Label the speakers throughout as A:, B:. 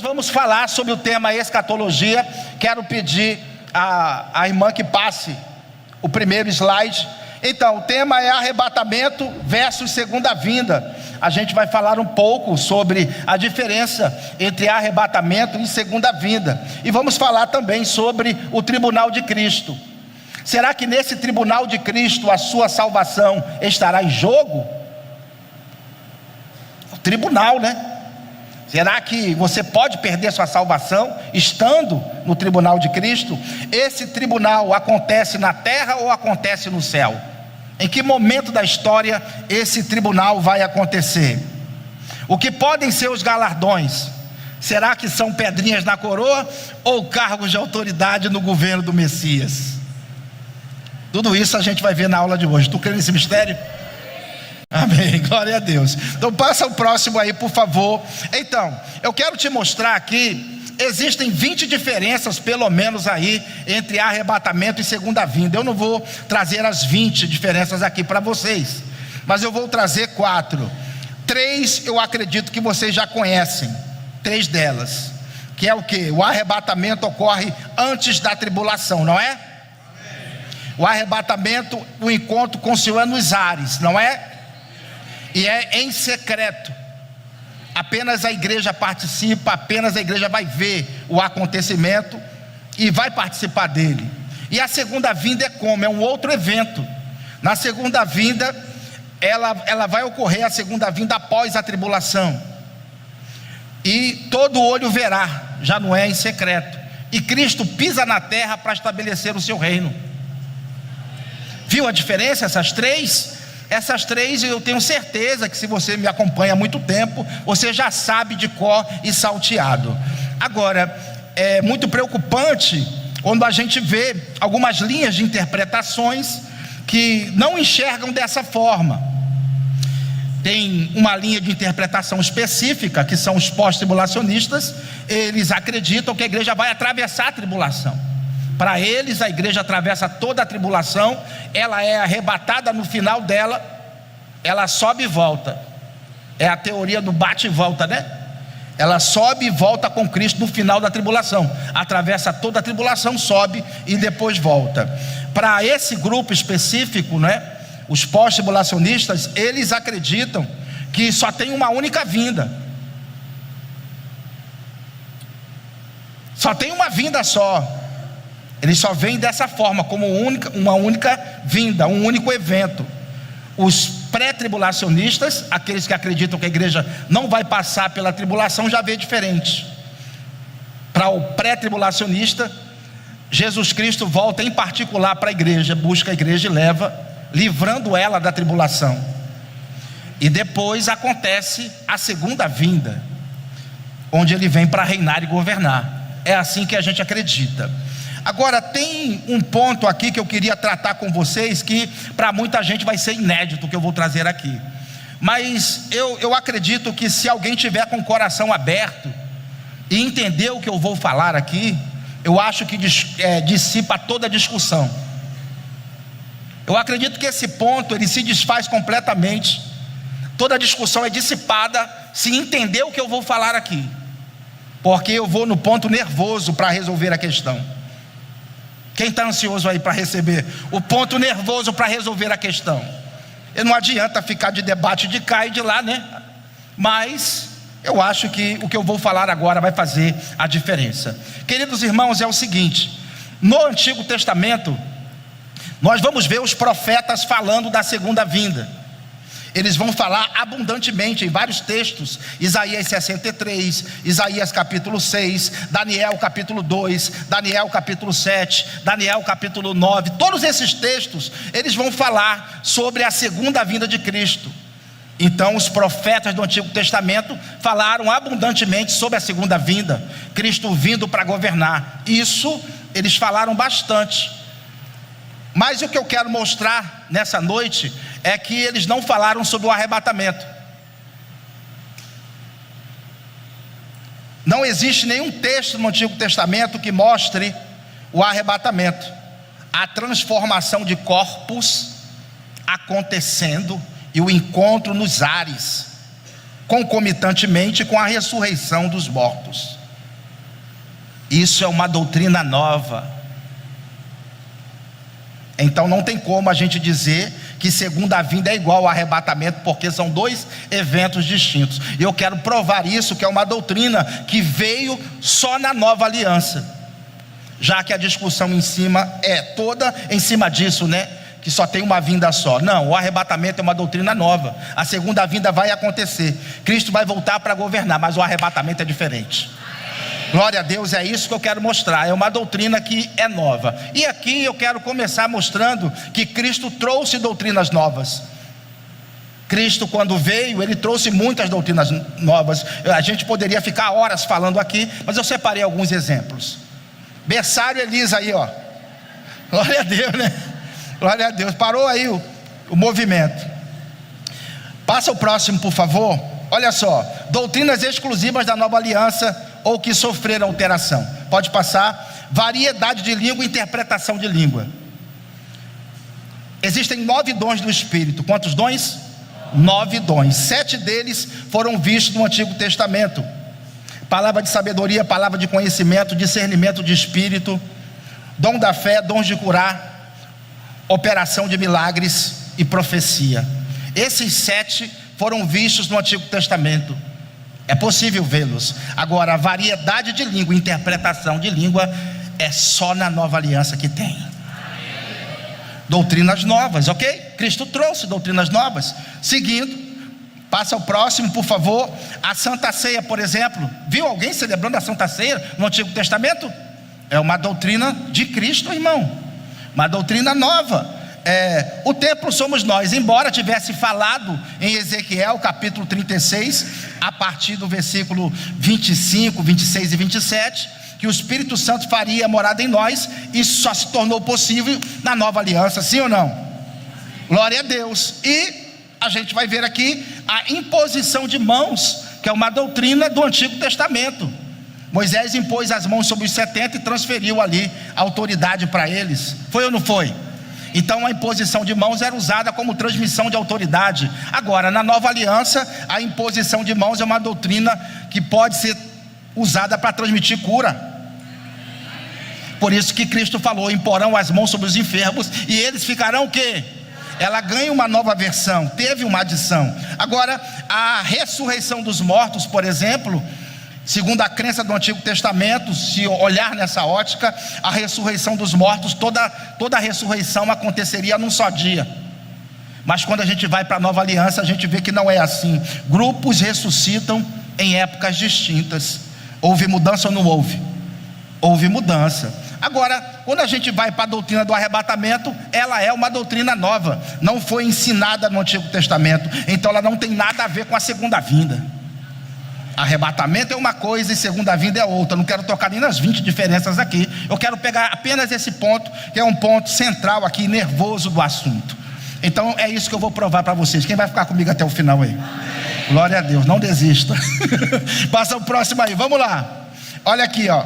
A: nós vamos falar sobre o tema escatologia. Quero pedir à irmã que passe o primeiro slide. Então, o tema é arrebatamento versus segunda vinda. A gente vai falar um pouco sobre a diferença entre arrebatamento e segunda vinda. E vamos falar também sobre o tribunal de Cristo. Será que nesse tribunal de Cristo a sua salvação estará em jogo? O tribunal, né? Será que você pode perder sua salvação estando no tribunal de Cristo? Esse tribunal acontece na terra ou acontece no céu? Em que momento da história esse tribunal vai acontecer? O que podem ser os galardões? Será que são pedrinhas na coroa ou cargos de autoridade no governo do Messias? Tudo isso a gente vai ver na aula de hoje. Tu crê nesse mistério? Amém, glória a Deus. Então passa o próximo aí, por favor. Então, eu quero te mostrar aqui. Existem 20 diferenças, pelo menos aí, entre arrebatamento e segunda vinda. Eu não vou trazer as 20 diferenças aqui para vocês, mas eu vou trazer 4. 3 eu acredito que vocês já conhecem, 3 delas. Que é o que? O arrebatamento ocorre antes da tribulação, não é? O arrebatamento, o encontro com o Senhor é nos ares, não é? E é em secreto. Apenas a igreja participa, apenas a igreja vai ver o acontecimento e vai participar dele. E a segunda vinda é como? É um outro evento. Na segunda vinda, ela vai ocorrer, a segunda vinda após a tribulação. E todo olho verá, já não é em secreto. E Cristo pisa na terra para estabelecer o seu reino. Viu a diferença, essas 3? Essas 3 eu tenho certeza que, se você me acompanha há muito tempo, você já sabe de cor e salteado. Agora, é muito preocupante quando a gente vê algumas linhas de interpretações que não enxergam dessa forma. Tem uma linha de interpretação específica, que são os pós-tribulacionistas. Eles acreditam que a igreja vai atravessar a tribulação. Para eles, a igreja atravessa toda a tribulação, ela é arrebatada no final dela, ela sobe e volta. É a teoria do bate e volta, né? Ela sobe e volta com Cristo no final da tribulação, atravessa toda a tribulação, sobe e depois volta. Para esse grupo específico, né, os pós-tribulacionistas, eles acreditam que só tem uma única vinda. Só tem uma vinda só. Eles só veem dessa forma, como uma única vinda, um único evento. Os pré-tribulacionistas, aqueles que acreditam que a igreja não vai passar pela tribulação, já vê diferente. Para o pré-tribulacionista, Jesus Cristo volta em particular para a igreja, busca a igreja e leva, livrando ela da tribulação. E depois acontece a segunda vinda, onde ele vem para reinar e governar. É assim que a gente acredita. Agora, tem um ponto aqui que eu queria tratar com vocês, que para muita gente vai ser inédito, que eu vou trazer aqui. Mas eu acredito que, se alguém tiver com o coração aberto e entender o que eu vou falar aqui, eu acho que dissipa toda a discussão. Eu acredito que esse ponto, ele se desfaz completamente. Toda a discussão é dissipada se entender o que eu vou falar aqui, porque eu vou no ponto nervoso para resolver a questão. Quem está ansioso aí para receber o ponto nervoso para resolver a questão? E não adianta ficar de debate de cá e de lá, né? Mas eu acho que o que eu vou falar agora vai fazer a diferença. Queridos irmãos, é o seguinte: no Antigo Testamento, nós vamos ver os profetas falando da segunda vinda. Eles vão falar abundantemente em vários textos. Isaías 63, Isaías capítulo 6, Daniel capítulo 2, Daniel capítulo 7, Daniel capítulo 9. Todos esses textos, eles vão falar sobre a segunda vinda de Cristo. Então os profetas do Antigo Testamento falaram abundantemente sobre a segunda vinda, Cristo vindo para governar. Isso eles falaram bastante. Mas o que eu quero mostrar nessa noite é que eles não falaram sobre o arrebatamento. Não existe nenhum texto no Antigo Testamento que mostre o arrebatamento, a transformação de corpos acontecendo e o encontro nos ares, concomitantemente com a ressurreição dos mortos. Isso é uma doutrina nova. Então não tem como a gente dizer que segunda vinda é igual ao arrebatamento, porque são dois eventos distintos. E eu quero provar isso, que é uma doutrina que veio só na nova aliança, já que a discussão em cima é toda em cima disso, né? Que só tem uma vinda só. Não, o arrebatamento é uma doutrina nova. A segunda vinda vai acontecer, Cristo vai voltar para governar, mas o arrebatamento é diferente. Glória a Deus, é isso que eu quero mostrar. É uma doutrina que é nova. E aqui eu quero começar mostrando que Cristo trouxe doutrinas novas. Cristo, quando veio, ele trouxe muitas doutrinas novas. A gente poderia ficar horas falando aqui, mas eu separei alguns exemplos. Berçário Elisa aí, ó. Glória a Deus, né? Glória a Deus. Parou aí o movimento. Passa o próximo, por favor. Olha só, doutrinas exclusivas da nova aliança ou que sofreram alteração. Pode passar. Variedade de língua e interpretação de língua. Existem 9 dons do Espírito. Quantos dons? 9 dons. 7 deles foram vistos no Antigo Testamento: palavra de sabedoria, palavra de conhecimento, discernimento de espírito, dom da fé, dons de curar, operação de milagres e profecia. Esses 7 foram vistos no Antigo Testamento. É possível vê-los. Agora, a variedade de língua, interpretação de língua, é só na nova aliança que tem. Doutrinas novas, ok? Cristo trouxe doutrinas novas. Seguindo, passa ao próximo, por favor. A Santa Ceia, por exemplo. Viu alguém celebrando a Santa Ceia no Antigo Testamento? É uma doutrina de Cristo, irmão. Uma doutrina nova. O templo somos nós. Embora tivesse falado em Ezequiel capítulo 36, a partir do versículo 25, 26 e 27, que o Espírito Santo faria morada em nós, isso só se tornou possível na nova aliança, sim ou não? Glória a Deus. E a gente vai ver aqui a imposição de mãos, que é uma doutrina do Antigo Testamento. Moisés impôs as mãos sobre os 70 e transferiu ali a autoridade para eles. Foi ou não foi? Então a imposição de mãos era usada como transmissão de autoridade. Agora, na nova aliança, a imposição de mãos é uma doutrina que pode ser usada para transmitir cura. Por isso que Cristo falou: imporão as mãos sobre os enfermos e eles ficarão o quê? Ela ganha uma nova versão, teve uma adição. Agora, a ressurreição dos mortos, por exemplo, segundo a crença do Antigo Testamento, se olhar nessa ótica, a ressurreição dos mortos, toda a ressurreição aconteceria num só dia. Mas quando a gente vai para a nova aliança, a gente vê que não é assim. Grupos ressuscitam em épocas distintas. Houve mudança ou não houve? Houve mudança. Agora, quando a gente vai para a doutrina do arrebatamento, ela é uma doutrina nova, não foi ensinada no Antigo Testamento, então ela não tem nada a ver com a segunda vinda. Arrebatamento é uma coisa e segunda vinda é outra. Não quero tocar nem nas 20 diferenças aqui. Eu quero pegar apenas esse ponto, que é um ponto central aqui, nervoso do assunto. Então é isso que eu vou provar para vocês. Quem vai ficar comigo até o final aí? Glória a Deus, não desista. Passa o próximo aí, vamos lá. Olha aqui, ó.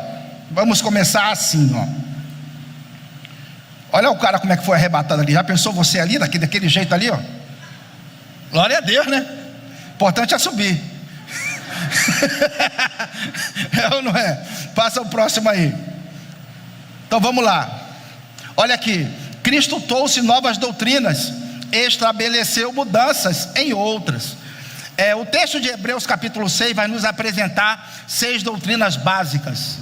A: Vamos começar assim, ó. Olha o cara como é que foi arrebatado ali. Já pensou você ali, daquele jeito ali, ó? Glória a Deus, né? Importante é subir. É ou não é? Passa o próximo aí. Então vamos lá. Olha aqui. Cristo trouxe novas doutrinas, estabeleceu mudanças em outras. O texto de Hebreus capítulo 6 vai nos apresentar 6 doutrinas básicas.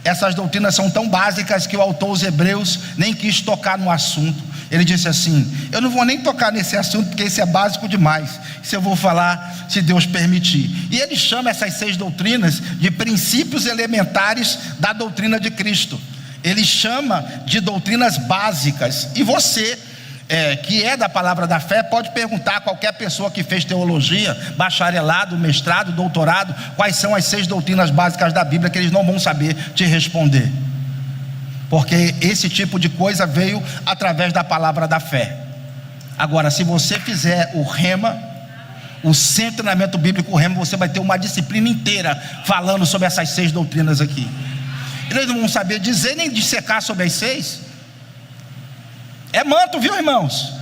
A: Essas doutrinas são tão básicas que o autor dos Hebreus nem quis tocar no assunto. Ele disse assim: eu não vou nem tocar nesse assunto, porque isso é básico demais. Isso eu vou falar se Deus permitir. E ele chama essas 6 doutrinas de princípios elementares da doutrina de Cristo. Ele chama de doutrinas básicas. E você, que é da palavra da fé, pode perguntar a qualquer pessoa que fez teologia, bacharelado, mestrado, doutorado, quais são as 6 doutrinas básicas da Bíblia, que eles não vão saber te responder. Porque esse tipo de coisa veio através da palavra da fé. Agora, se você fizer o rema, o centro de treinamento bíblico rema, você vai ter uma disciplina inteira falando sobre essas 6 doutrinas aqui. Eles não vão saber dizer nem dissecar sobre as 6. É manto, viu, irmãos?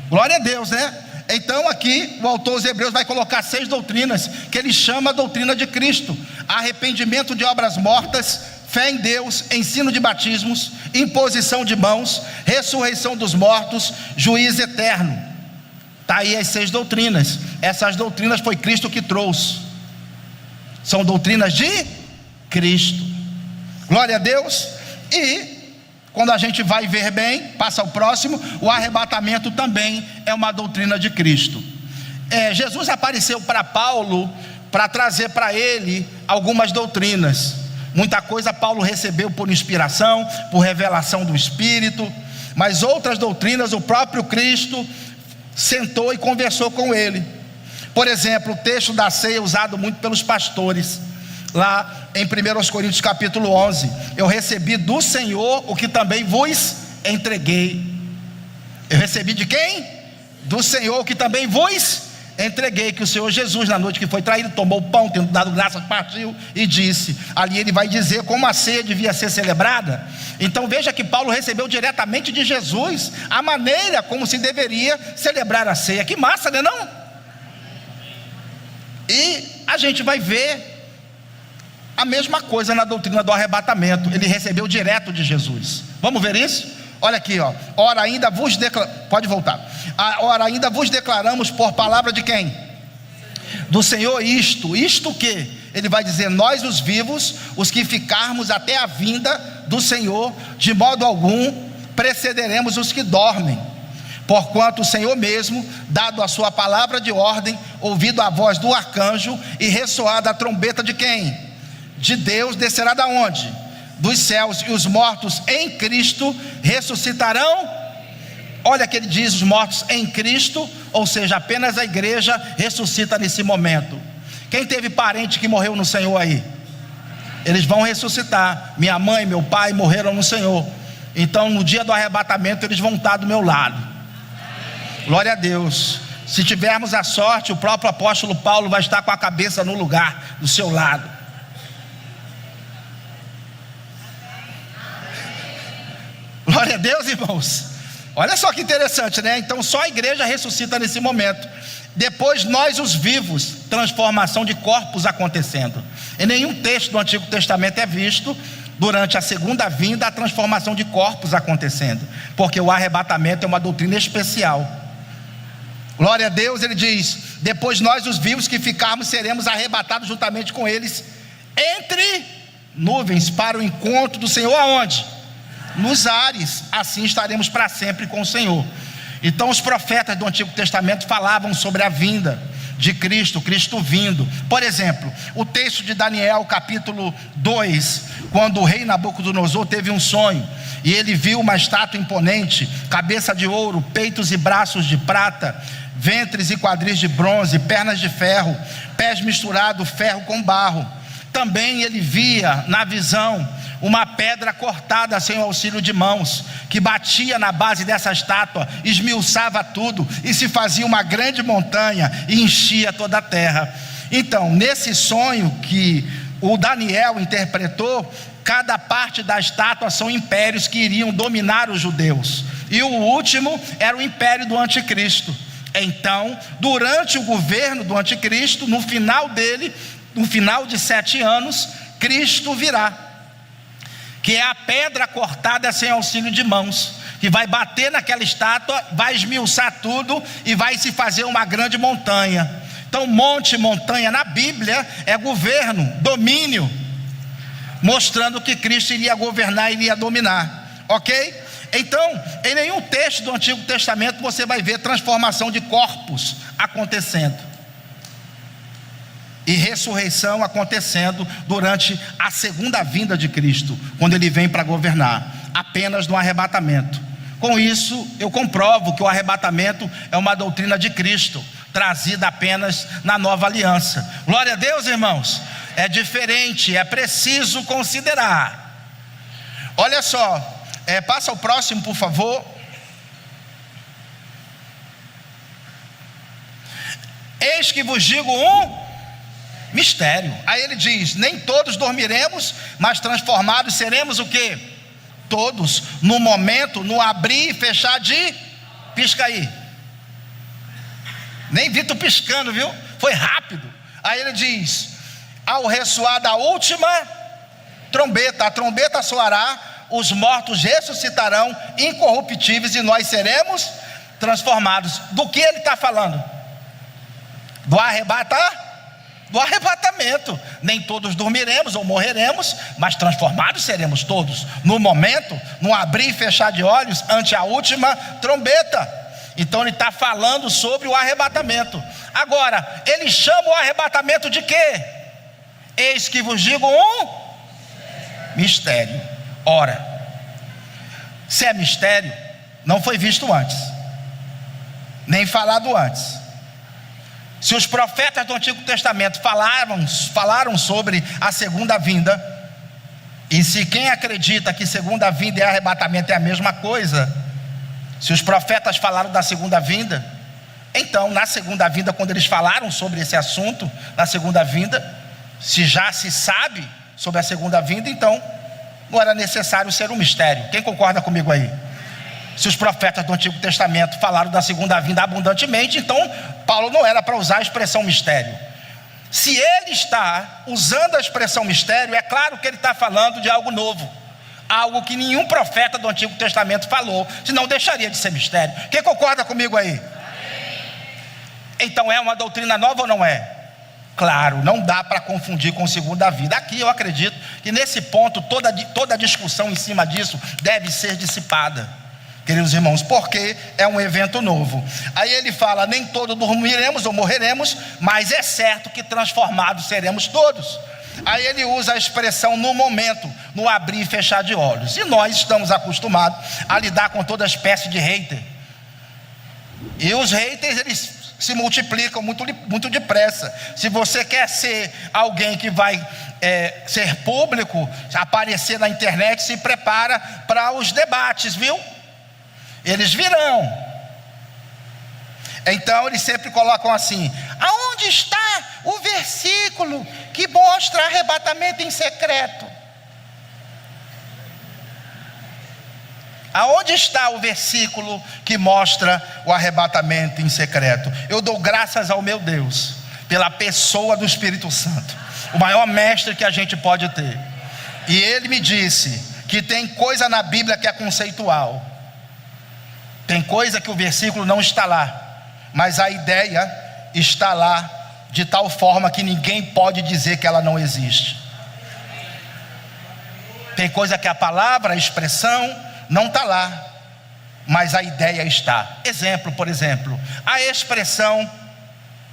A: Glória a Deus, né? Então aqui o autor aos Hebreus vai colocar 6 doutrinas, que ele chama a doutrina de Cristo: arrependimento de obras mortas, fé em Deus, ensino de batismos, imposição de mãos, ressurreição dos mortos, juízo eterno. Está aí as 6 doutrinas. Essas doutrinas foi Cristo que trouxe, são doutrinas de Cristo. Glória a Deus. E quando a gente vai ver bem, passa ao próximo, o arrebatamento também é uma doutrina de Cristo. Jesus apareceu para Paulo para trazer para ele algumas doutrinas. Muita coisa Paulo recebeu por inspiração, por revelação do Espírito, mas outras doutrinas o próprio Cristo sentou e conversou com ele. Por exemplo, o texto da ceia usado muito pelos pastores, lá em 1 Coríntios capítulo 11: eu recebi do Senhor o que também vos entreguei. Eu recebi de quem? Do Senhor o que também vos entreguei, que o Senhor Jesus, na noite que foi traído, tomou o pão, tendo dado graças, partiu e disse. Ali ele vai dizer como a ceia devia ser celebrada. Então veja que Paulo recebeu diretamente de Jesus a maneira como se deveria celebrar a ceia. Que massa, né não? E a gente vai ver a mesma coisa na doutrina do arrebatamento. Ele recebeu direto de Jesus. Vamos ver isso? Olha aqui, ó. Ora ainda vos pode voltar. Ora ainda vos declaramos por palavra de quem? Do Senhor isto o que? Ele vai dizer: nós os vivos, os que ficarmos até a vinda do Senhor, de modo algum precederemos os que dormem. Porquanto o Senhor mesmo, dado a sua palavra de ordem, ouvido a voz do arcanjo e ressoada a trombeta de quem? De Deus, descerá da onde? Dos céus, e os mortos em Cristo ressuscitarão. Olha que ele diz: os mortos em Cristo, ou seja, apenas a igreja ressuscita nesse momento. Quem teve parente que morreu no Senhor aí? Eles vão ressuscitar. Minha mãe, meu pai morreram no Senhor. Então no dia do arrebatamento eles vão estar do meu lado. Glória a Deus. Se tivermos a sorte, o próprio apóstolo Paulo vai estar com a cabeça no lugar do seu lado. Glória a Deus, irmãos. Olha só que interessante, né? Então só a igreja ressuscita nesse momento. Depois nós os vivos, transformação de corpos acontecendo. Em nenhum texto do Antigo Testamento é visto durante a segunda vinda a transformação de corpos acontecendo, porque o arrebatamento é uma doutrina especial. Glória a Deus. Ele diz: depois nós os vivos que ficarmos seremos arrebatados juntamente com eles entre nuvens para o encontro do Senhor. Aonde? Nos ares. Assim estaremos para sempre com o Senhor. Então os profetas do Antigo Testamento falavam sobre a vinda de Cristo, Cristo vindo. Por exemplo, o texto de Daniel capítulo 2, quando o rei Nabucodonosor teve um sonho, e ele viu uma estátua imponente, cabeça de ouro, peitos e braços de prata, ventres e quadris de bronze, pernas de ferro, pés misturados, ferro com barro. Também ele via na visão uma pedra cortada sem auxílio de mãos, que batia na base dessa estátua, esmiuçava tudo, e se fazia uma grande montanha, e enchia toda a terra. Então, nesse sonho que o Daniel interpretou, cada parte da estátua são impérios que iriam dominar os judeus, e o último era o império do anticristo. Então, durante o governo do anticristo, no final dele, no final de 7 anos, Cristo virá, que é a pedra cortada sem auxílio de mãos, que vai bater naquela estátua, vai esmiuçar tudo e vai se fazer uma grande montanha. Então monte, montanha na Bíblia é governo, domínio, mostrando que Cristo iria governar, iria dominar, ok? Então em nenhum texto do Antigo Testamento você vai ver transformação de corpos acontecendo e ressurreição acontecendo durante a segunda vinda de Cristo, quando ele vem para governar, apenas no arrebatamento. Com isso eu comprovo que o arrebatamento é uma doutrina de Cristo, trazida apenas na nova aliança. Glória a Deus, irmãos. É diferente, é preciso considerar. Olha só, passa o próximo, por favor. Eis que vos digo um mistério. Aí ele diz: nem todos dormiremos, mas transformados seremos o quê? Todos, no momento, no abrir e fechar de pisca aí. Nem vi tu piscando, viu? Foi rápido. Aí ele diz: ao ressoar da última trombeta, a trombeta soará, os mortos ressuscitarão incorruptíveis e nós seremos transformados. Do que ele está falando? Do arrebatamento. Nem todos dormiremos ou morreremos, mas transformados seremos todos. No momento, no abrir e fechar de olhos, ante a última trombeta. Então ele está falando sobre o arrebatamento. Agora, ele chama o arrebatamento de quê? Eis que vos digo um mistério. Ora, se é mistério, não foi visto antes, nem falado antes. Se os profetas do Antigo Testamento falaram sobre a segunda vinda, e se quem acredita que segunda vinda e arrebatamento é a mesma coisa, se os profetas falaram da segunda vinda, então na segunda vinda, quando eles falaram sobre esse assunto, na segunda vinda, se já se sabe sobre a segunda vinda, então não era necessário ser um mistério. Quem concorda comigo aí? Se os profetas do Antigo Testamento falaram da segunda vinda abundantemente, então Paulo não era para usar a expressão mistério. Se ele está usando a expressão mistério, é claro que ele está falando de algo novo, algo que nenhum profeta do Antigo Testamento falou, senão deixaria de ser mistério. Quem concorda comigo aí? Então é uma doutrina nova ou não é? Claro, não dá para confundir com segunda vida. Aqui eu acredito que nesse ponto toda a discussão em cima disso deve ser dissipada, queridos irmãos, porque é um evento novo. Aí ele fala: nem todos dormiremos ou morreremos, mas é certo que transformados seremos todos. Aí ele usa a expressão no momento, no abrir e fechar de olhos. E nós estamos acostumados a lidar com toda espécie de hater. E os haters, eles se multiplicam muito depressa. Se você quer ser alguém que vai ser público, aparecer na internet, se prepara para os debates, viu? Eles virão. Então eles sempre colocam assim: aonde está o versículo que mostra arrebatamento em secreto? Aonde está o versículo que mostra o arrebatamento em secreto? Eu dou graças ao meu Deus pela pessoa do Espírito Santo, o maior mestre que a gente pode ter. E ele me disse que tem coisa na Bíblia que é conceitual, tem coisa que o versículo não está lá, mas a ideia está lá de tal forma que ninguém pode dizer que ela não existe. Tem coisa que a palavra, a expressão não está lá, mas a ideia está. Exemplo, por exemplo, a expressão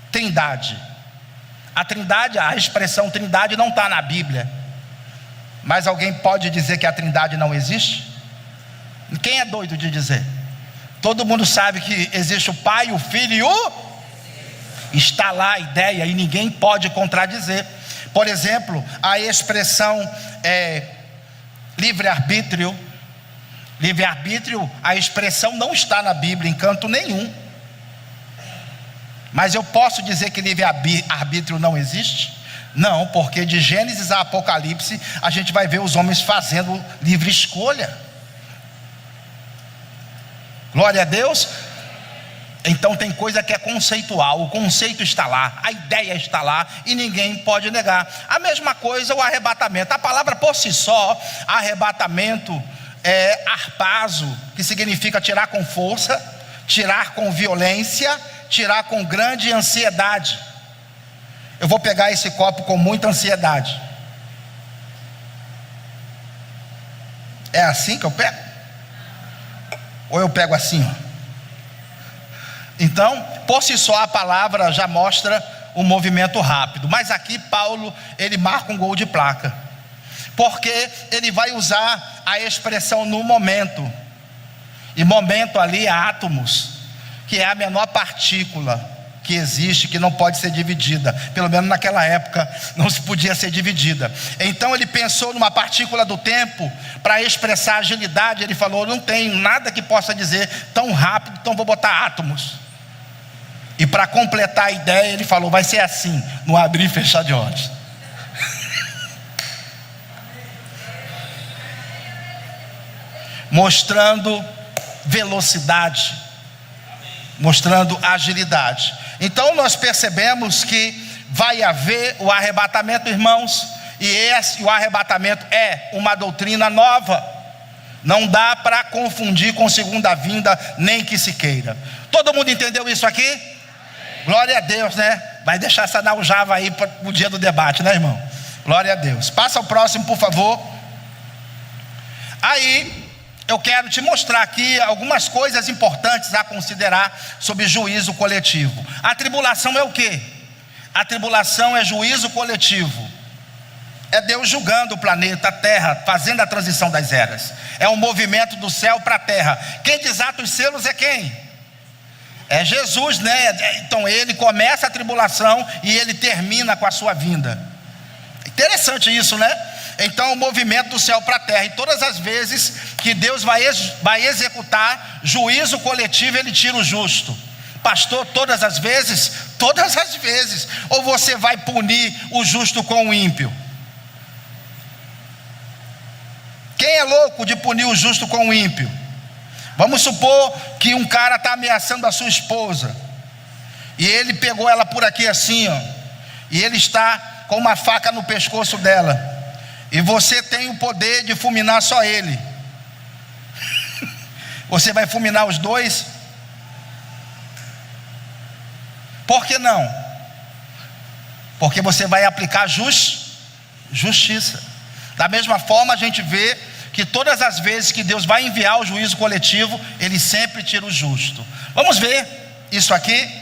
A: trindade. A trindade, a expressão trindade não está na Bíblia, mas alguém pode dizer que a trindade não existe? Quem é doido de dizer? Todo mundo sabe que existe o Pai, o Filho e o... Está lá a ideia e ninguém pode contradizer. Por exemplo, a expressão livre-arbítrio. Livre-arbítrio, a expressão não está na Bíblia em canto nenhum. Mas eu posso dizer que livre-arbítrio não existe? Não, porque de Gênesis a Apocalipse a gente vai ver os homens fazendo livre escolha. Glória a Deus. Então tem coisa que é conceitual, o conceito está lá, a ideia está lá e ninguém pode negar. A mesma coisa o arrebatamento. A palavra por si só, arrebatamento, é harpazo, que significa tirar com força, tirar com violência, tirar com grande ansiedade. Eu vou pegar esse copo com muita ansiedade. É assim que eu pego? Ou eu pego assim, ó? Então, por si só a palavra já mostra um movimento rápido. Mas aqui Paulo, ele marca um gol de placa, porque ele vai usar a expressão no momento. E momento ali é átomos, que é a menor partícula que existe, que não pode ser dividida. Pelo menos naquela época não se podia ser dividida. Então ele pensou numa partícula do tempo para expressar agilidade. Ele falou: não tenho nada que possa dizer tão rápido, então vou botar átomos. E para completar a ideia, ele falou: vai ser assim, no abrir e fechar de olhos. Mostrando velocidade, mostrando agilidade. Então nós percebemos que vai haver o arrebatamento, irmãos, e o arrebatamento é uma doutrina nova. Não dá para confundir com segunda vinda, nem que se queira. Todo mundo entendeu isso aqui? Glória a Deus, né? Vai deixar essa naujava aí para o dia do debate, né, irmão? Glória a Deus. Passa ao próximo, por favor. Aí eu quero te mostrar aqui algumas coisas importantes a considerar sobre juízo coletivo. A tribulação é o quê? A tribulação é juízo coletivo. É Deus julgando o planeta, a terra, fazendo a transição das eras. É um movimento do céu para a terra. Quem desata os selos é quem? É Jesus, né? Então ele começa a tribulação e ele termina com a sua vinda. Interessante isso, né? Então o movimento do céu para a terra. E todas as vezes que Deus vai executar juízo coletivo, ele tira o justo. Pastor, todas as vezes? Todas as vezes. Ou você vai punir o justo com o ímpio? Quem é louco de punir o justo com o ímpio? Vamos supor que um cara está ameaçando a sua esposa, e ele pegou ela por aqui assim, ó, e ele está com uma faca no pescoço dela, e você tem o poder de fulminar só ele. Você vai fulminar os dois? Por que não? Porque você vai aplicar justiça. Da mesma forma, a gente vê que todas as vezes que Deus vai enviar o juízo coletivo, ele sempre tira o justo. Vamos ver isso aqui.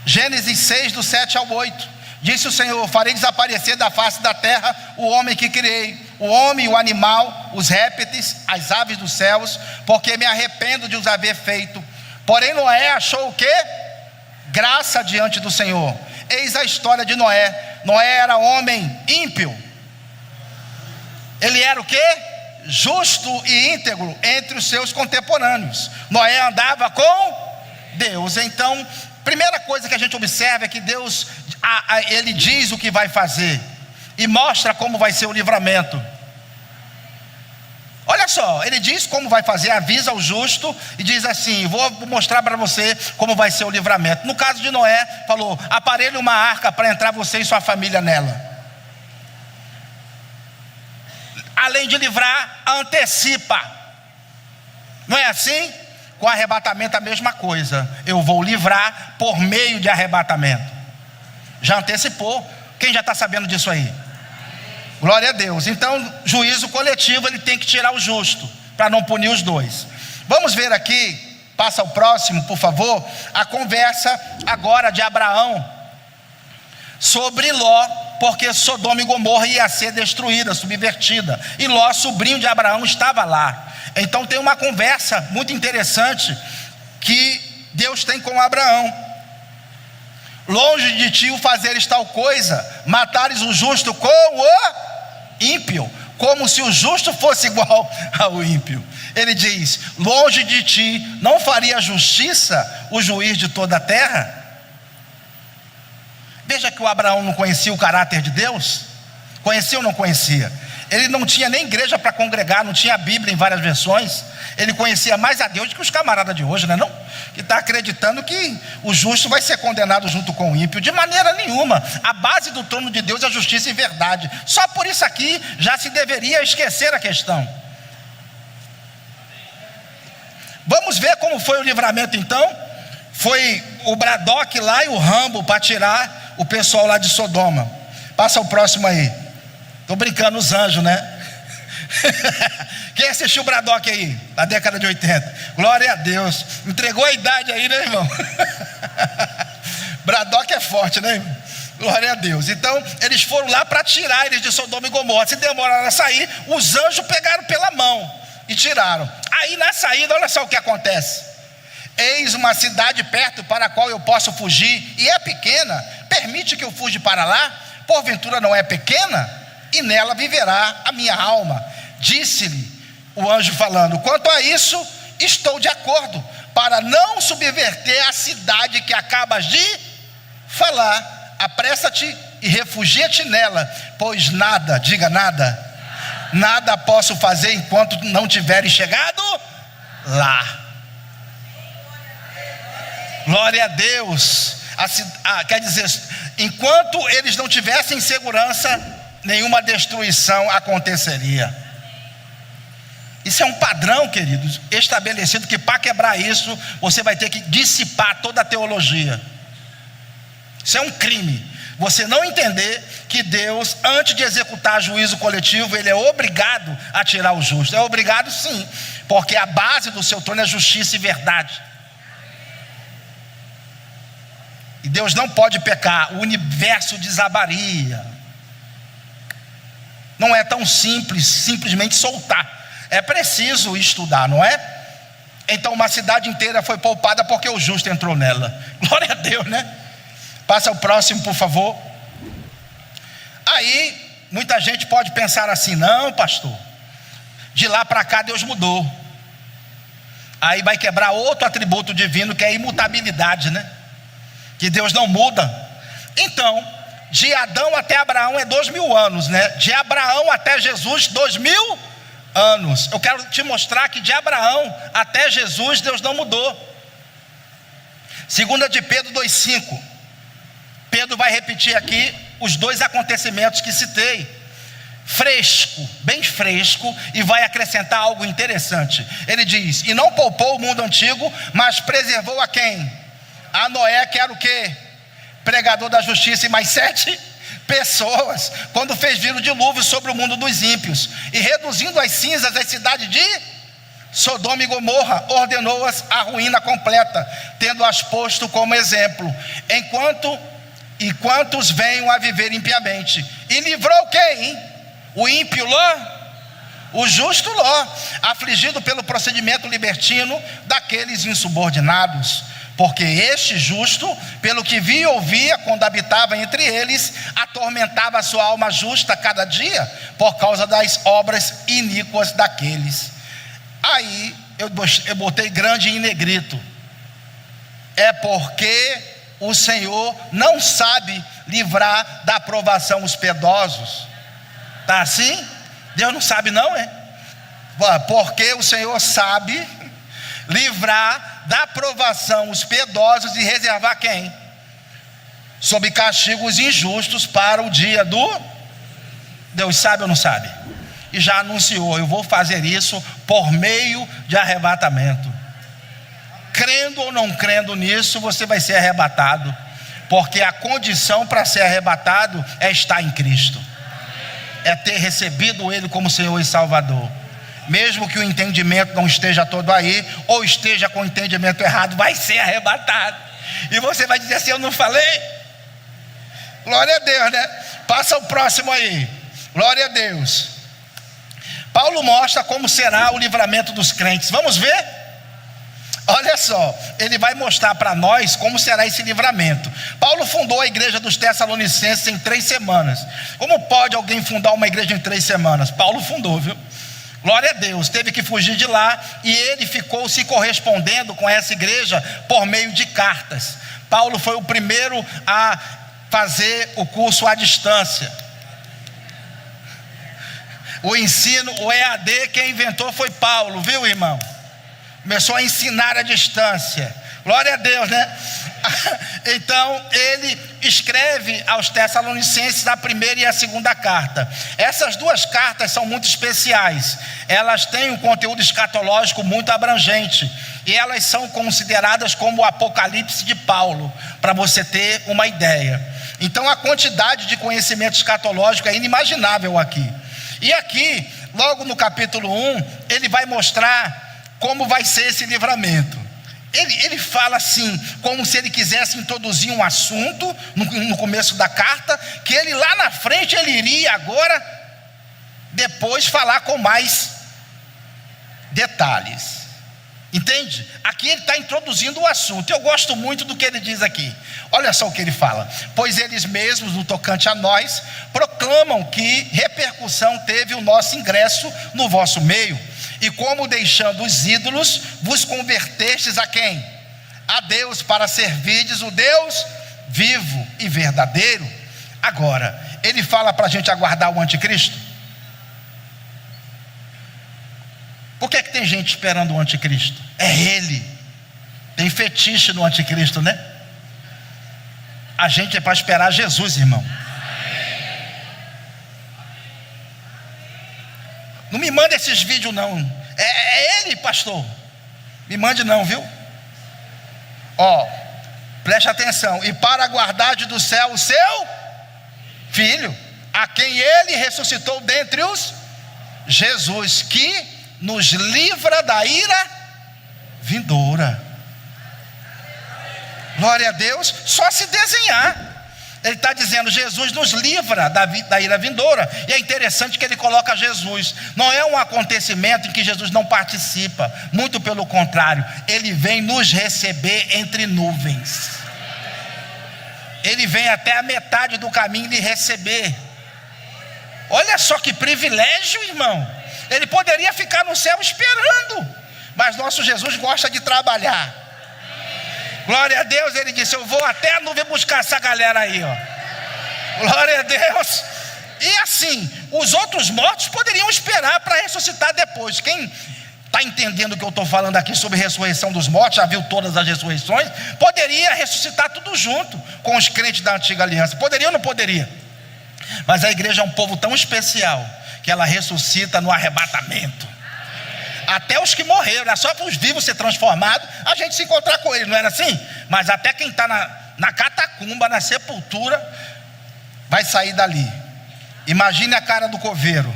A: Gênesis 6, do 7 ao 8. Disse o Senhor: farei desaparecer da face da terra o homem que criei, o homem e o animal, os répteis, as aves dos céus, porque me arrependo de os haver feito. Porém Noé achou o quê? Graça diante do Senhor. Eis a história de Noé. Noé era homem ímpio. Ele era o quê? Justo e íntegro entre os seus contemporâneos. Noé andava com Deus. Então, primeira coisa que a gente observa é que Deus, ele diz o que vai fazer e mostra como vai ser o livramento. Olha só, ele diz como vai fazer, avisa o justo e diz assim: vou mostrar para você como vai ser o livramento. No caso de Noé, falou: aparelhe uma arca para entrar você e sua família nela. Além de livrar, antecipa. Não é assim? Com arrebatamento a mesma coisa. Eu vou livrar por meio de arrebatamento. Já antecipou. Quem já está sabendo disso aí? Glória a Deus. Então, juízo coletivo, ele tem que tirar o justo, para não punir os dois. Vamos ver aqui, passa o próximo, por favor, a conversa agora de Abraão sobre Ló, porque Sodoma e Gomorra ia ser destruída, subvertida, e Ló, sobrinho de Abraão, estava lá. Então tem uma conversa muito interessante que Deus tem com Abraão: longe de ti o fazeres tal coisa, matares o justo com o ímpio, como se o justo fosse igual ao ímpio. Ele diz: longe de ti não faria justiça o juiz de toda a terra? Veja que o Abraão não conhecia o caráter de Deus. Conhecia ou não conhecia? Ele não tinha nem igreja para congregar, não tinha a Bíblia em várias versões. Ele conhecia mais a Deus do que os camaradas de hoje, não? Que está acreditando que o justo vai ser condenado junto com o ímpio. De maneira nenhuma. A base do trono de Deus é justiça e verdade. Só por isso aqui já se deveria esquecer a questão. Vamos ver como foi o livramento então. Foi o Braddock lá e o Rambo para tirar o pessoal lá de Sodoma. Passa o próximo aí. Estou brincando, os anjos, né? Quem assistiu o Braddock aí, na década de 80? Glória a Deus. Entregou a idade aí, né, irmão? Braddock é forte, né, irmão? Glória a Deus. Então, eles foram lá para tirar eles de Sodoma e Gomorra. Se demoraram a sair, os anjos pegaram pela mão e tiraram. Aí na saída, olha só o que acontece: eis uma cidade perto para a qual eu posso fugir, e é pequena, permite que eu fuja para lá? Porventura não é pequena? E nela viverá a minha alma. Disse-lhe o anjo falando: quanto a isso, estou de acordo, para não subverter a cidade que acabas de falar. Apressa-te e refugia-te nela, pois nada, diga nada, nada posso fazer enquanto não tiveres chegado lá. Glória a Deus. quer dizer, enquanto eles não tivessem segurança, nenhuma destruição aconteceria. Isso é um padrão, queridos, estabelecido, que para quebrar isso, você vai ter que dissipar toda a teologia. Isso é um crime. Você não entender que Deus, antes de executar juízo coletivo, Ele é obrigado a tirar o justo. É obrigado sim, porque a base do seu trono é justiça e verdade. E Deus não pode pecar, o universo desabaria. Não é tão simples, simplesmente soltar. É preciso estudar, não é? Então uma cidade inteira foi poupada porque o justo entrou nela. Glória a Deus, né? Passa o próximo, por favor. Aí, muita gente pode pensar assim: não, pastor, de lá para cá Deus mudou. Aí vai quebrar outro atributo divino, que é a imutabilidade, né? Que Deus não muda. Então, de Adão até Abraão é 2000 anos, né? De Abraão até Jesus, 2000 anos. Eu quero te mostrar que de Abraão até Jesus, Deus não mudou. 2 de Pedro 2,5. Pedro vai repetir aqui os dois acontecimentos que citei. Fresco, bem fresco, e vai acrescentar algo interessante. Ele diz: e não poupou o mundo antigo, mas preservou a quem? A Noé, que era o quê? Pregador da justiça, e mais 7 pessoas, quando fez vir o dilúvio sobre o mundo dos ímpios, e reduzindo as cinzas da cidade de Sodoma e Gomorra, ordenou-as à ruína completa, tendo-as posto como exemplo, e quantos venham a viver impiamente. E livrou quem? O ímpio Ló, o justo Ló, afligido pelo procedimento libertino daqueles insubordinados. Porque este justo, pelo que via e ouvia quando habitava entre eles, atormentava a sua alma justa cada dia, por causa das obras iníquas daqueles. Aí eu botei grande em negrito: é porque o Senhor não sabe livrar da aprovação os piedosos. Está assim? Deus não sabe não, é? Porque o Senhor sabe livrar da aprovação os piedosos e reservar quem? Sob castigos injustos para o dia do... Deus sabe ou não sabe? E já anunciou: eu vou fazer isso por meio de arrebatamento. Crendo ou não crendo nisso, você vai ser arrebatado, porque a condição para ser arrebatado é estar em Cristo, é ter recebido Ele como Senhor e Salvador. Mesmo que o entendimento não esteja todo aí, ou esteja com o entendimento errado, vai ser arrebatado. E você vai dizer assim: eu não falei? Glória a Deus, né? Passa o próximo aí. Glória a Deus. Paulo mostra como será o livramento dos crentes. Vamos ver? Olha só, ele vai mostrar para nós como será esse livramento. Paulo fundou a igreja dos Tessalonicenses em 3 semanas. Como pode alguém fundar uma igreja em 3 semanas? Paulo fundou, viu? Glória a Deus. Teve que fugir de lá, e ele ficou se correspondendo com essa igreja por meio de cartas. Paulo foi o primeiro a fazer o curso à distância. O ensino, o EAD, quem inventou foi Paulo, viu, irmão? Começou a ensinar à distância. Glória a Deus, né? Então ele escreve aos Tessalonicenses a primeira e a segunda carta. Essas 2 cartas são muito especiais. Elas têm um conteúdo escatológico muito abrangente, e elas são consideradas como o Apocalipse de Paulo, para você ter uma ideia. Então a quantidade de conhecimento escatológico é inimaginável aqui. E aqui, logo no capítulo 1, ele vai mostrar como vai ser esse livramento. Ele fala assim, como se ele quisesse introduzir um assunto no começo da carta, que ele lá na frente ele iria agora, depois falar com mais detalhes. Entende? Aqui ele está introduzindo o assunto. Eu gosto muito do que ele diz aqui. Olha só o que ele fala: pois eles mesmos, no tocante a nós, proclamam que repercussão teve o nosso ingresso no vosso meio, e como deixando os ídolos, vos convertestes a quem? A Deus, para servirdes o Deus vivo e verdadeiro. Agora, ele fala para a gente aguardar o anticristo. Por que tem gente esperando o anticristo? É ele. Tem fetiche no anticristo, né? A gente é para esperar Jesus, irmão. Não me manda esses vídeos não. É ele, pastor. Me mande não, viu? Ó, preste atenção. E para guardar do céu o seu Filho, a quem ele ressuscitou dentre os Jesus, que nos livra da ira vindoura. Glória a Deus. Só se desenhar. Ele está dizendo, Jesus nos livra da ira vindoura. E é interessante que ele coloca Jesus. Não é um acontecimento em que Jesus não participa. Muito pelo contrário, ele vem nos receber entre nuvens. Ele vem até a metade do caminho lhe receber. Olha só que privilégio, irmão. Ele poderia ficar no céu esperando, mas nosso Jesus gosta de trabalhar. Glória a Deus. Ele disse, eu vou até a nuvem buscar essa galera aí, ó. Glória a Deus. E assim, os outros mortos poderiam esperar para ressuscitar depois. Quem está entendendo o que eu estou falando aqui sobre ressurreição dos mortos, já viu todas as ressurreições, poderia ressuscitar tudo junto com os crentes da antiga aliança. Poderia ou não poderia? Mas a igreja é um povo tão especial que ela ressuscita no arrebatamento. Até os que morreram, é só para os vivos ser transformados, a gente se encontrar com ele, não era assim? Mas até quem está na catacumba, na sepultura, vai sair dali. Imagine a cara do coveiro.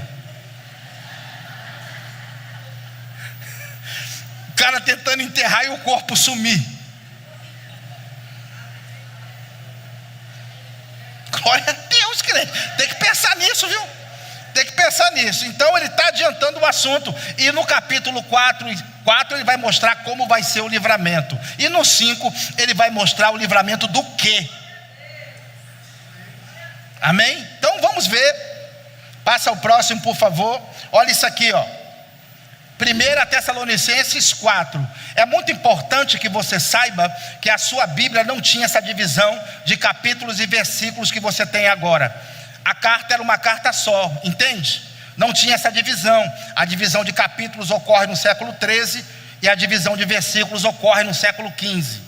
A: O cara tentando enterrar e o corpo sumir. Glória a Deus, crente. Tem que pensar nisso, viu? Tem que pensar nisso. Então ele está adiantando o assunto. E no capítulo 4 ele vai mostrar como vai ser o livramento. E no 5 ele vai mostrar o livramento do quê? Amém? Então vamos ver. Passa o próximo, por favor. Olha isso aqui, ó. 1 Tessalonicenses 4. É muito importante que você saiba que a sua Bíblia não tinha essa divisão de capítulos e versículos que você tem agora. A carta era uma carta só, entende? Não tinha essa divisão. A divisão de capítulos ocorre no século 13 e a divisão de versículos ocorre no século 15.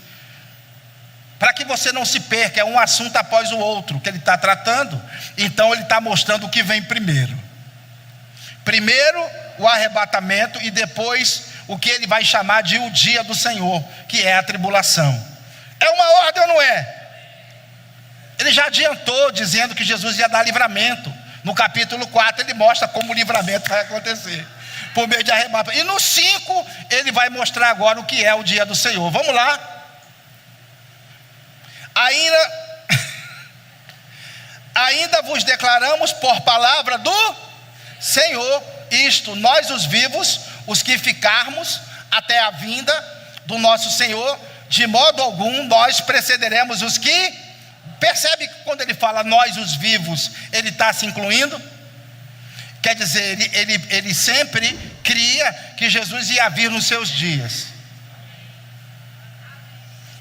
A: Para que você não se perca, é um assunto após o outro que ele está tratando. Então ele está mostrando o que vem primeiro. Primeiro o arrebatamento e depois o que ele vai chamar de o dia do Senhor, que é a tribulação. É uma ordem ou não é? Ele já adiantou dizendo que Jesus ia dar livramento. No capítulo 4 ele mostra como o livramento vai acontecer, por meio de arrebatamento. E no 5 ele vai mostrar agora o que é o dia do Senhor. Vamos lá. Ainda vos declaramos por palavra do Senhor, isto, nós os vivos, os que ficarmos até a vinda do nosso Senhor, de modo algum nós precederemos os que... Percebe que quando ele fala nós os vivos, ele está se incluindo? Quer dizer, ele sempre cria que Jesus ia vir nos seus dias.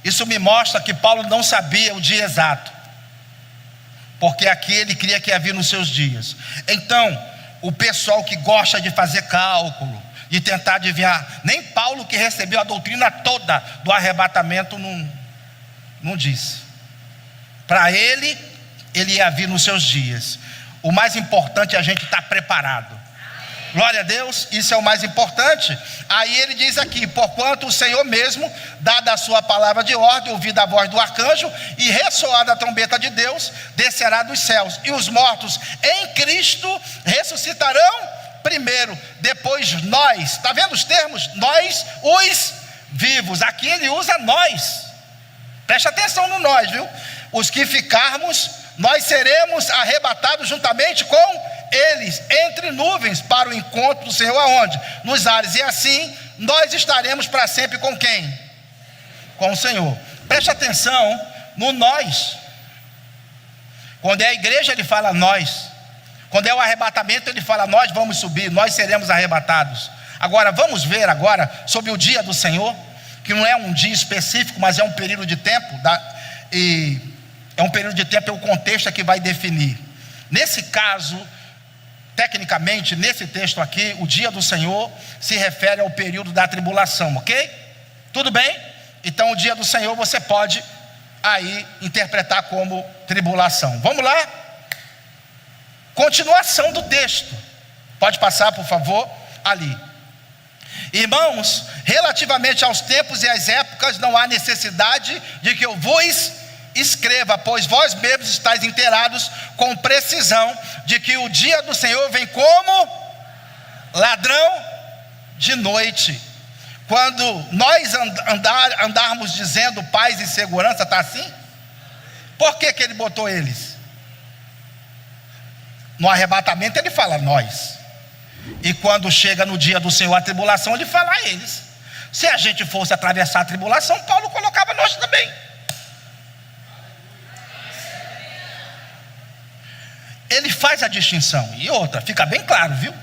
A: Isso me mostra que Paulo não sabia o dia exato, porque aqui ele cria que ia vir nos seus dias. Então, o pessoal que gosta de fazer cálculo, de tentar adivinhar, nem Paulo, que recebeu a doutrina toda do arrebatamento, não disse. Para ele ia vir nos seus dias. O mais importante é a gente estar preparado. Glória a Deus, isso é o mais importante. Aí ele diz aqui, porquanto o Senhor mesmo, dada a sua palavra de ordem, ouvida a voz do arcanjo e ressoada a trombeta de Deus, descerá dos céus, e os mortos em Cristo ressuscitarão primeiro, depois nós. Está vendo os termos? Nós, os vivos. Aqui ele usa nós. Preste atenção no nós, viu? Os que ficarmos, nós seremos arrebatados juntamente com eles, entre nuvens, para o encontro do Senhor aonde? Nos ares. E assim, nós estaremos para sempre com quem? Com o Senhor. Preste atenção no nós. Quando é a igreja, ele fala nós. Quando é o arrebatamento, ele fala nós vamos subir, nós seremos arrebatados. Agora, vamos ver agora sobre o dia do Senhor, que não é um dia específico, mas é um período de tempo, e é um período de tempo, é o contexto que vai definir. Nesse caso, tecnicamente, nesse texto aqui, o dia do Senhor se refere ao período da tribulação, ok? Tudo bem? Então o dia do Senhor você pode aí interpretar como tribulação. Vamos lá? Continuação do texto. Pode passar, por favor, ali. Irmãos, relativamente aos tempos e às épocas, não há necessidade de que eu vos escreva, pois vós mesmos estáis inteirados com precisão de que o dia do Senhor vem como ladrão de noite. Quando nós andarmos dizendo paz e segurança, está assim? Por que ele botou eles? No arrebatamento ele fala nós, e quando chega no dia do Senhor a tribulação, ele fala a eles. Se a gente fosse atravessar a tribulação, Paulo colocava nós também. Ele faz a distinção. E outra, fica bem claro, viu?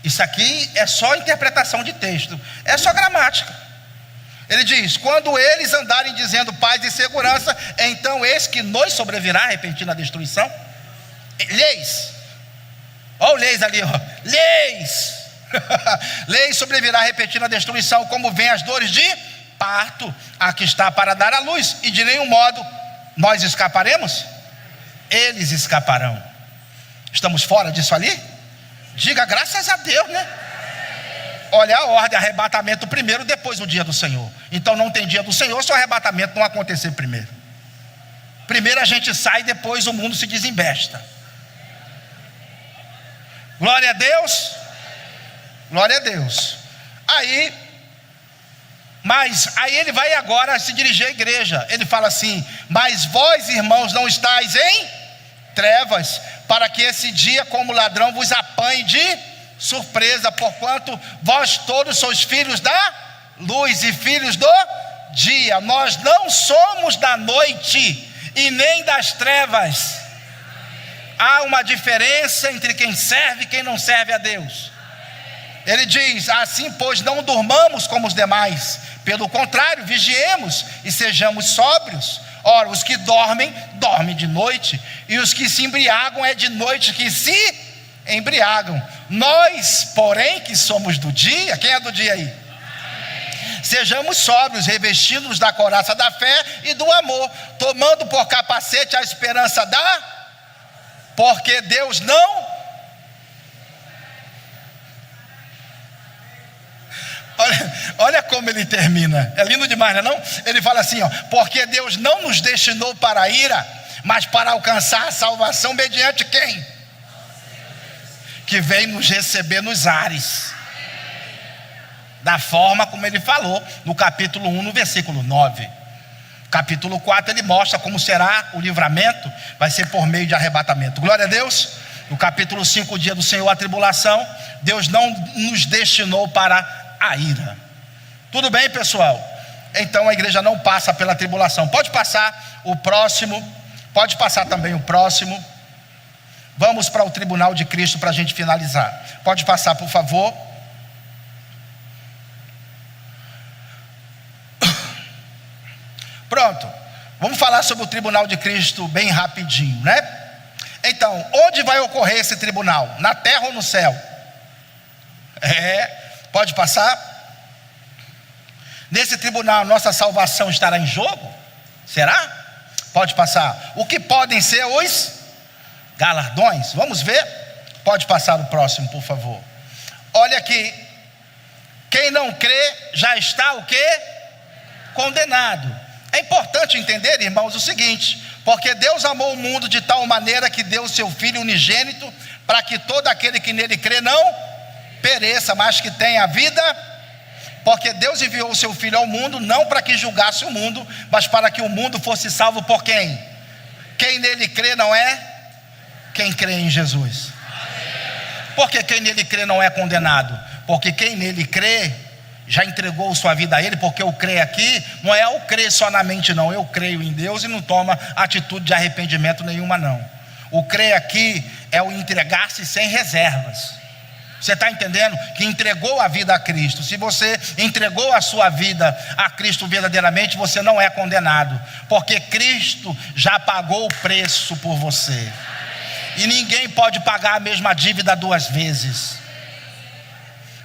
A: Isso aqui é só interpretação de texto, é só gramática. Ele diz: quando eles andarem dizendo paz e segurança, então eis que nos sobrevirá a repentina destruição. Leis, olha o leis ali, ó. Leis leis sobrevirá a repentina destruição, como vem as dores de parto a que está para dar à luz, e de nenhum modo nós escaparemos, eles escaparão. Estamos fora disso ali? Diga graças a Deus, né? Olha a ordem: arrebatamento primeiro, depois o dia do Senhor. Então não tem dia do Senhor se o arrebatamento não acontecer primeiro. Primeiro a gente sai, depois o mundo se desembesta. Glória a Deus. Glória a Deus. Aí ele vai agora se dirigir à igreja. Ele fala assim: mas vós, irmãos, não estáis em trevas, para que esse dia como ladrão vos apanhe de surpresa, porquanto vós todos sois filhos da luz e filhos do dia. Nós não somos da noite e nem das trevas. Há uma diferença entre quem serve e quem não serve a Deus. Ele diz: assim pois não durmamos como os demais, pelo contrário, vigiemos e sejamos sóbrios. Ora, os que dormem, dormem de noite, e os que se embriagam, é de noite que se embriagam. Nós, porém, que somos do dia, quem é do dia aí? Sejamos sóbrios, revestidos da couraça da fé e do amor, tomando por capacete a esperança porque Deus não... Olha como ele termina, é lindo demais, não é não? Ele fala assim, ó: porque Deus não nos destinou para a ira, mas para alcançar a salvação mediante quem? Que vem nos receber nos ares, da forma como ele falou no capítulo 1, no versículo 9. Capítulo 4 ele mostra como será o livramento, vai ser por meio de arrebatamento. Glória a Deus. No capítulo 5, o dia do Senhor, a tribulação. Deus não nos destinou para a ira. Tudo bem, pessoal? Então a igreja não passa pela tribulação. Pode passar o próximo. Pode passar também o próximo. Vamos para o tribunal de Cristo para a gente finalizar. Pode passar, por favor. Pronto. Vamos falar sobre o tribunal de Cristo bem rapidinho, né? Então, onde vai ocorrer esse tribunal? Na terra ou no céu? Pode passar? Nesse tribunal, nossa salvação estará em jogo? Será? Pode passar. O que podem ser os galardões? Vamos ver? Pode passar o próximo, por favor. Olha aqui. Quem não crê já está o quê? Condenado. É importante entender, irmãos, o seguinte: porque Deus amou o mundo de tal maneira que deu o seu Filho unigênito, para que todo aquele que nele crê não pereça, mas que tenha a vida. Porque Deus enviou o seu Filho ao mundo, não para que julgasse o mundo, mas para que o mundo fosse salvo por quem? Quem nele crê não é quem crê em Jesus. Porque quem nele crê não é condenado, porque quem nele crê já entregou sua vida a ele. Porque o crer aqui não é o crer só na mente, não. Eu creio em Deus e não toma atitude de arrependimento nenhuma, não. O crer aqui é o entregar-se sem reservas. Você está entendendo? Que entregou a vida a Cristo. Se você entregou a sua vida a Cristo verdadeiramente, você não é condenado, porque Cristo já pagou o preço por você. E ninguém pode pagar a mesma dívida duas vezes.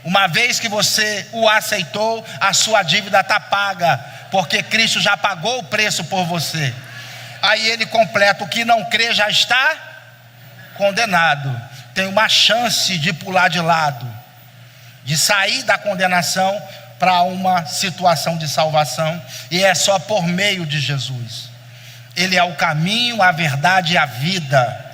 A: Uma vez que você o aceitou, a sua dívida está paga, porque Cristo já pagou o preço por você. Aí ele completa: o que não crê já está condenado. Tem uma chance de pular de lado, de sair da condenação para uma situação de salvação, e é só por meio de Jesus. Ele é o caminho, a verdade e a vida.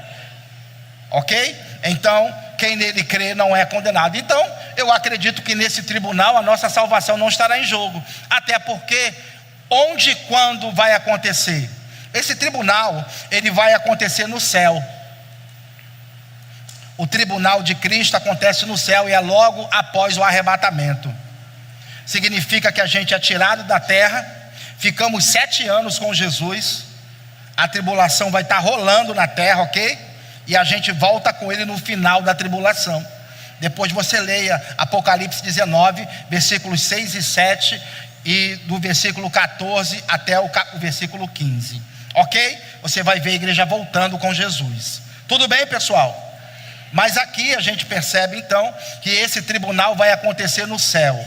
A: Ok? Então, quem nele crê não é condenado. Então, eu acredito que nesse tribunal a nossa salvação não estará em jogo. Até porque, onde e quando vai acontecer? Esse tribunal, ele vai acontecer no céu. O tribunal de Cristo acontece no céu e é logo após o arrebatamento. Significa que a gente é tirado da terra, ficamos 7 anos com Jesus, a tribulação vai estar rolando na terra, ok? E a gente volta com ele no final da tribulação. Depois você leia Apocalipse 19, versículos 6 e 7, e do versículo 14 até o versículo 15, ok? Você vai ver a igreja voltando com Jesus. Tudo bem, pessoal? Mas aqui a gente percebe então que esse tribunal vai acontecer no céu.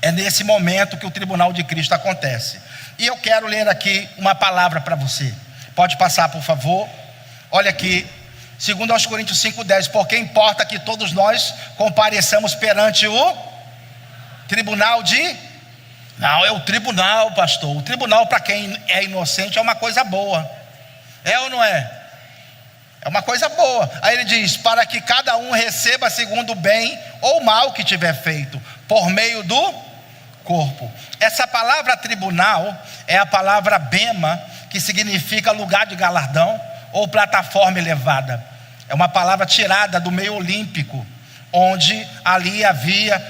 A: É nesse momento que o tribunal de Cristo acontece. E eu quero ler aqui uma palavra para você. Pode passar, por favor. Olha aqui, 2 Coríntios 5:10. Porque importa que todos nós compareçamos perante o tribunal de... Não, é o tribunal, pastor. O tribunal, para quem é inocente, é uma coisa boa. É ou não é? É uma coisa boa. Aí ele diz: para que cada um receba segundo o bem ou mal que tiver feito, por meio do corpo. Essa palavra tribunal é a palavra bema, que significa lugar de galardão ou plataforma elevada. É uma palavra tirada do meio olímpico, onde ali havia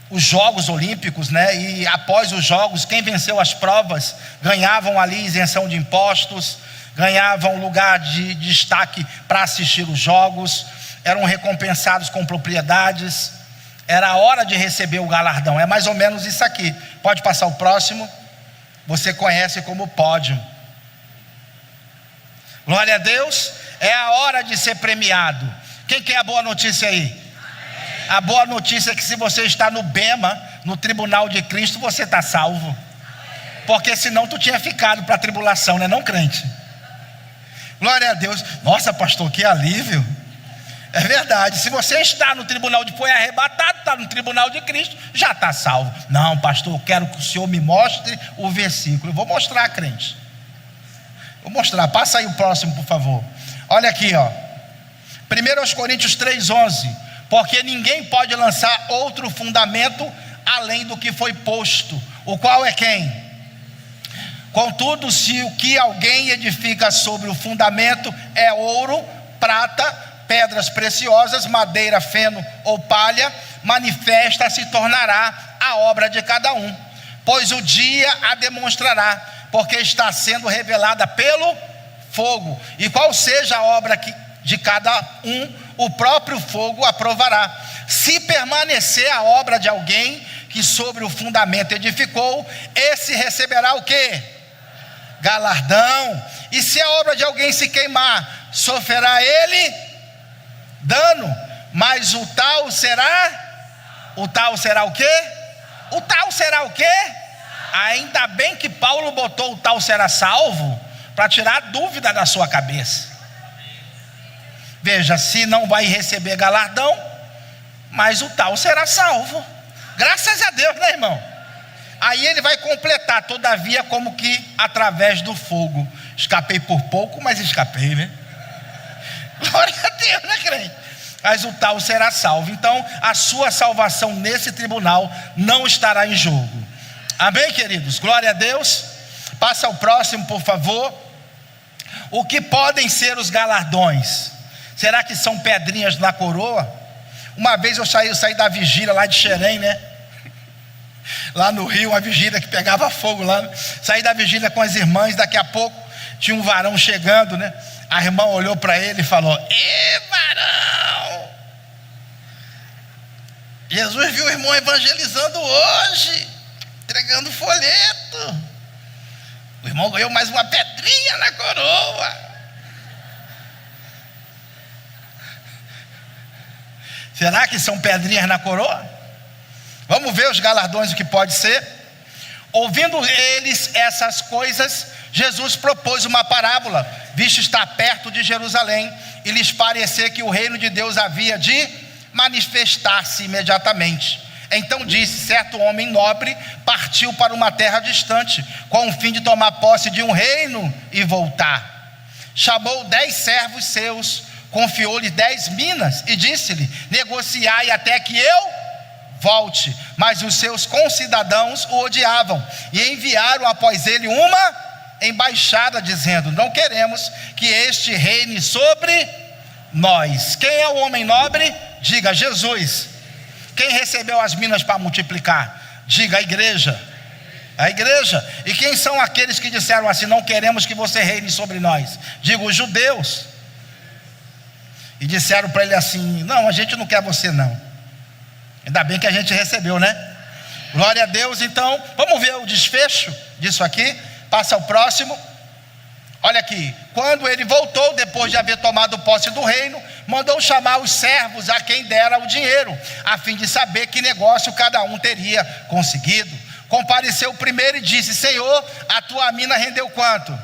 A: os Jogos Olímpicos, né? E após os Jogos, quem venceu as provas ganhavam ali isenção de impostos, ganhavam lugar de destaque para assistir os jogos, eram recompensados com propriedades. Era a hora de receber o galardão. É mais ou menos isso aqui. Pode passar o próximo. Você conhece como pódio. Glória a Deus. É a hora de ser premiado. Quem quer a boa notícia aí? A boa notícia é que se você está no bema, no tribunal de Cristo, você está salvo. Porque senão tu tinha ficado para a tribulação, né? Não, crente? Glória a Deus. Nossa, pastor, que alívio. É verdade. Se você está no tribunal de foi arrebatado, está no tribunal de Cristo, já está salvo. Não, pastor, eu quero que o senhor me mostre o versículo. Eu vou mostrar, crente. Vou mostrar. Passa aí o próximo, por favor. Olha aqui, ó. 1 Coríntios 3:11. Porque ninguém pode lançar outro fundamento além do que foi posto, o qual é quem? Contudo, se o que alguém edifica sobre o fundamento é ouro, prata, pedras preciosas, madeira, feno ou palha, manifesta se tornará a obra de cada um, pois o dia a demonstrará, porque está sendo revelada pelo fogo, e qual seja a obra de cada um, o próprio fogo aprovará. Se permanecer a obra de alguém que sobre o fundamento edificou, esse receberá o quê? Galardão. E se a obra de alguém se queimar, sofrerá ele dano, mas o tal será o quê? O tal será o quê? Ainda bem que Paulo botou o tal será salvo, para tirar a dúvida da sua cabeça. Veja, se não vai receber galardão, mas o tal será salvo. Graças a Deus, né, irmão? Aí ele vai completar: todavia, como que através do fogo. Escapei por pouco, mas escapei, né? Glória a Deus, né, crente? Mas o tal será salvo. Então, a sua salvação nesse tribunal não estará em jogo. Amém, queridos? Glória a Deus. Passa ao próximo, por favor. O que podem ser os galardões? Será que são pedrinhas na coroa? Uma vez eu saí da vigília lá de Xerém, né? Lá no Rio, uma vigília que pegava fogo lá. Saí da vigília com as irmãs, daqui a pouco tinha um varão chegando, né? A irmã olhou para ele e falou: "Ê, varão! Jesus viu o irmão evangelizando hoje, entregando folheto. O irmão ganhou mais uma pedrinha na coroa." Será que são pedrinhas na coroa? Vamos ver os galardões, o que pode ser. Ouvindo eles essas coisas, Jesus propôs uma parábola, visto estar perto de Jerusalém, e lhes parecer que o reino de Deus havia de manifestar-se imediatamente. Então disse: certo homem nobre partiu para uma terra distante, com o fim de tomar posse de um reino e voltar. Chamou 10 servos seus, confiou-lhe 10 minas e disse-lhe: negociai até que eu volte. Mas os seus concidadãos o odiavam e enviaram após ele uma embaixada, dizendo: não queremos que este reine sobre nós. Quem é o homem nobre? Diga: Jesus. Quem recebeu as minas para multiplicar? Diga: a igreja. A igreja. E quem são aqueles que disseram assim: não queremos que você reine sobre nós? Diga: os judeus. E disseram para ele assim: não, a gente não quer você não. Ainda bem que a gente recebeu, né? Glória a Deus. Então, vamos ver o desfecho disso aqui. Passa ao próximo. Olha aqui: quando ele voltou, depois de haver tomado posse do reino, mandou chamar os servos a quem dera o dinheiro, a fim de saber que negócio cada um teria conseguido. Compareceu o primeiro e disse: Senhor, a tua mina rendeu quanto?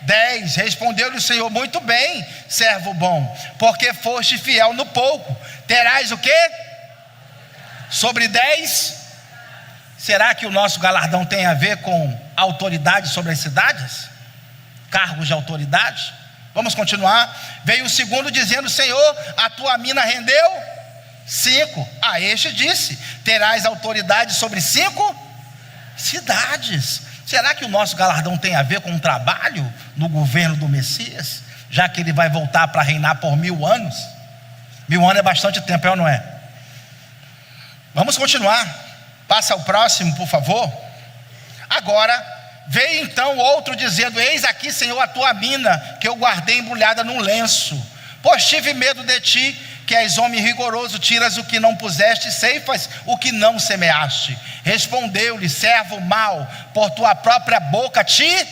A: 10. Respondeu-lhe o Senhor: muito bem, servo bom, porque foste fiel no pouco, terás o quê? Sobre 10. Será que o nosso galardão tem a ver com autoridade sobre as cidades? Cargos de autoridade? Vamos continuar. Veio o segundo dizendo: Senhor, a tua mina rendeu 5. A este disse: terás autoridade sobre 5 cidades. Será que o nosso galardão tem a ver com o trabalho no governo do Messias, já que ele vai voltar para reinar por 1000 anos? 1000 anos é bastante tempo, é ou não é? Vamos continuar. Passa o próximo, por favor. Agora veio então outro dizendo: eis aqui, Senhor, a tua mina, que eu guardei embrulhada num lenço, pois tive medo de ti, que és homem rigoroso, tiras o que não puseste, ceifas o que não semeaste. Respondeu-lhe: servo mau, por tua própria boca te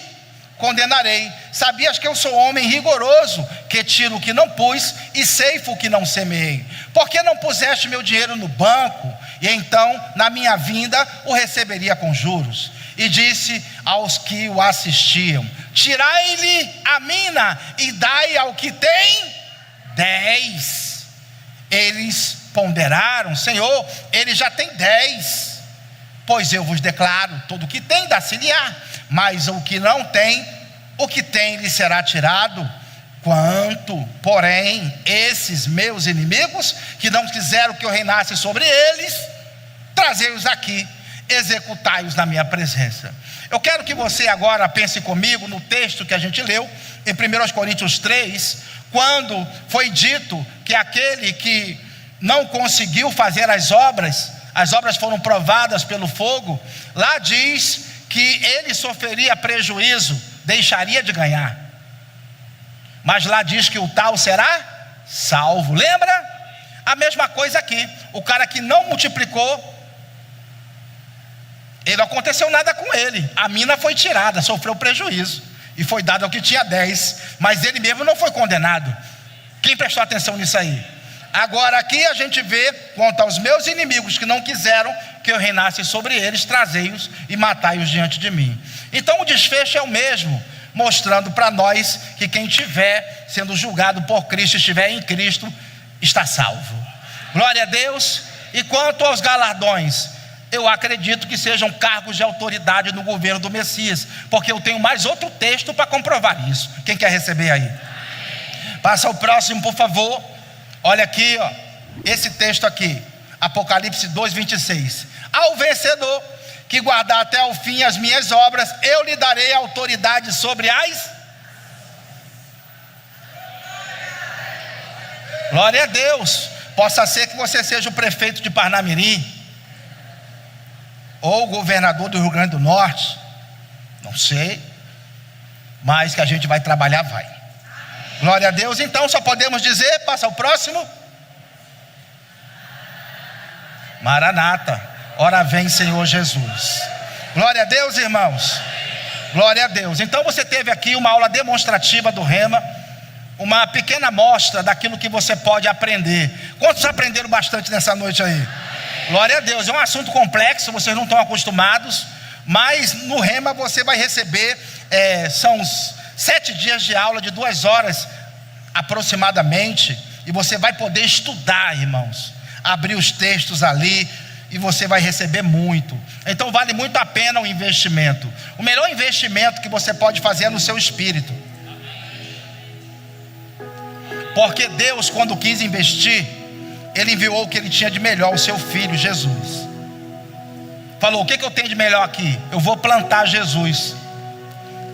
A: condenarei. Sabias que eu sou homem rigoroso, que tiro o que não pus e ceifo o que não semeei? Por que não puseste meu dinheiro no banco, e então na minha vinda o receberia com juros? E disse aos que o assistiam: tirai-lhe a mina e dai ao que tem 10. Eles ponderaram: Senhor, ele já tem 10. Pois eu vos declaro, todo o que tem dá-se-lhe-á, mas o que não tem, o que tem lhe será tirado. Quanto, porém, esses meus inimigos, que não quiseram que eu reinasse sobre eles, trazei-os aqui, executai-os na minha presença. Eu quero que você agora pense comigo no texto que a gente leu em 1 Coríntios 3, quando foi dito que aquele que não conseguiu fazer as obras foram provadas pelo fogo. Lá diz que ele sofreria prejuízo, deixaria de ganhar, mas lá diz que o tal será salvo. Lembra? A mesma coisa aqui. O cara que não multiplicou, ele não aconteceu nada com ele, a mina foi tirada, sofreu prejuízo e foi dado ao que tinha 10, mas ele mesmo não foi condenado. Quem prestou atenção nisso aí? Agora aqui a gente vê: quanto aos meus inimigos que não quiseram que eu reinasse sobre eles, trazei-os e matai-os diante de mim. Então o desfecho é o mesmo, mostrando para nós que quem estiver sendo julgado por Cristo, estiver em Cristo, está salvo. Glória a Deus. E quanto aos galardões, eu acredito que sejam cargos de autoridade no governo do Messias, porque eu tenho mais outro texto para comprovar isso. Quem quer receber aí? Passa o próximo, por favor. Olha aqui, ó, esse texto aqui, Apocalipse 2:26. Ao vencedor que guardar até o fim as minhas obras, eu lhe darei autoridade sobre as... Glória a Deus. Possa ser que você seja o prefeito de Parnamirim, ou o governador do Rio Grande do Norte, não sei, mas que a gente vai trabalhar, vai. Glória a Deus. Então só podemos dizer, passa o próximo: Maranata, ora vem Senhor Jesus. Glória a Deus, irmãos. Glória a Deus. Então você teve aqui uma aula demonstrativa do Rema, uma pequena amostra daquilo que você pode aprender. Quantos aprenderam bastante nessa noite aí? Glória a Deus. É um assunto complexo, vocês não estão acostumados, mas no Rema você vai receber são 7 dias de aula de 2 horas aproximadamente, e você vai poder estudar, irmãos, abrir os textos ali, e você vai receber muito. Então vale muito a pena o investimento. O melhor investimento que você pode fazer é no seu espírito, porque Deus, quando quis investir, Ele enviou o que Ele tinha de melhor, o seu Filho Jesus. Falou: o que eu tenho de melhor aqui? Eu vou plantar Jesus.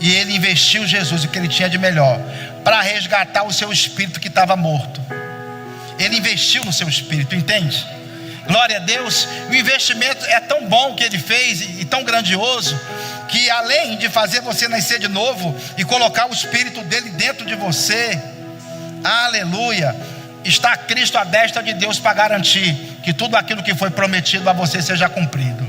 A: E Ele investiu Jesus, o que Ele tinha de melhor, para resgatar o seu espírito que estava morto. Ele investiu no seu espírito, entende? Glória a Deus. O investimento é tão bom que Ele fez, e tão grandioso, que além de fazer você nascer de novo e colocar o espírito dele dentro de você, aleluia, está Cristo à destra de Deus para garantir que tudo aquilo que foi prometido a você seja cumprido.